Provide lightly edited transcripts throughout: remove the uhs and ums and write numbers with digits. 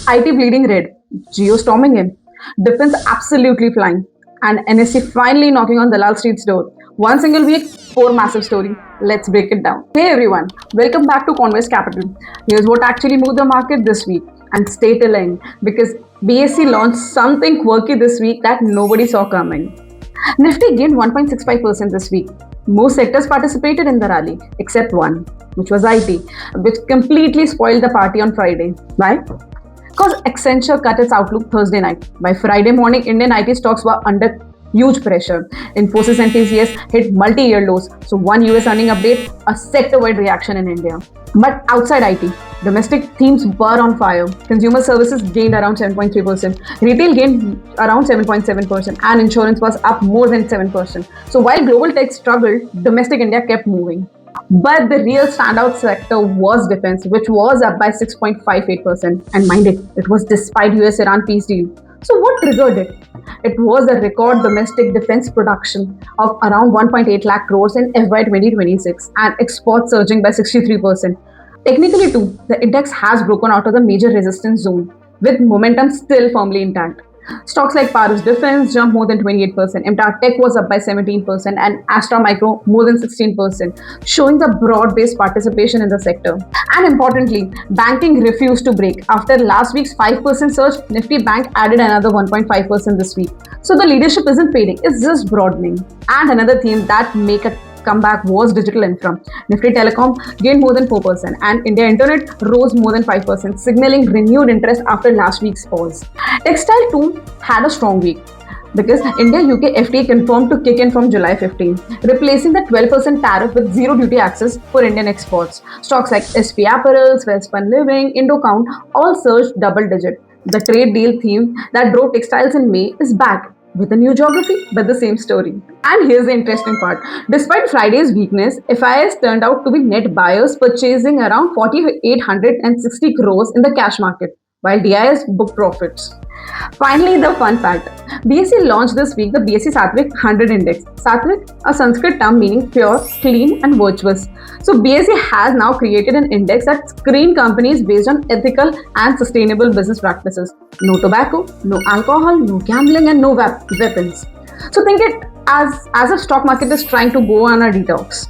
IT bleeding red, Geo storming in, defense absolutely flying, and NSC finally knocking on Dalal Street's door. One single week, four massive story. Let's break it down. Hey everyone, welcome back to Converse Capital. Here's what actually moved the market this week. And stay till end because BSC launched something quirky this week that nobody saw coming. Nifty gained 1.65% this week. Most sectors participated in the rally except one, which was IT, which completely spoiled the party on Friday. Why? Because Accenture cut its outlook Thursday night. By Friday morning, Indian IT stocks were under huge pressure. Infosys and TCS hit multi-year lows. So one US earning update, a sector-wide reaction in India. But outside IT, domestic themes were on fire. Consumer services gained around 7.3%, retail gained around 7.7%, and insurance was up more than 7%. So while global tech struggled, domestic India kept moving. But the real standout sector was defense, which was up by 6.58%. And mind it was despite US Iran peace deal. So what triggered it? It was a record domestic defense production of around 1.8 lakh crores in FY 2026 and exports surging by 63%. Technically too, the index has broken out of the major resistance zone with momentum still firmly intact. Stocks like Paris Defense jumped more than 28%, MTAR Tech was up by 17%, and Astra Micro more than 16%, showing the broad-based participation in the sector. And importantly, banking refused to break. After last week's 5% surge, Nifty Bank added another 1.5% this week. So the leadership isn't fading, it's just broadening. And another theme that make a comeback was digital infra. Nifty Telecom gained more than 4% and India Internet rose more than 5%, signaling renewed interest after last week's pause. Textile too had a strong week because India-UK FTA confirmed to kick in from July 15, replacing the 12% tariff with zero duty access for Indian exports. Stocks like SP Apparels, Welspun Living, Indocount all surged double-digit. The trade deal theme that drove textiles in May is back with a new geography, but the same story. And here's the interesting part. Despite Friday's weakness, FIS turned out to be net buyers purchasing around 4,860 crores in the cash market, while DIS booked profits. Finally, the fun fact. BSE launched this week the BSE Sattvic 100 Index. Sattvic, a Sanskrit term meaning pure, clean and virtuous. So BSE has now created an index that screens companies based on ethical and sustainable business practices. No tobacco, no alcohol, no gambling and no weapons. So think it as if stock market is trying to go on a detox.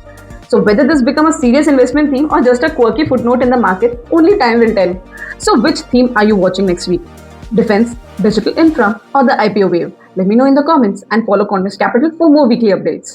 So whether this becomes a serious investment theme or just a quirky footnote in the market, only time will tell. So which theme are you watching next week? Defense, digital infra, or the IPO wave? Let me know in the comments and follow Converse Capital for more weekly updates.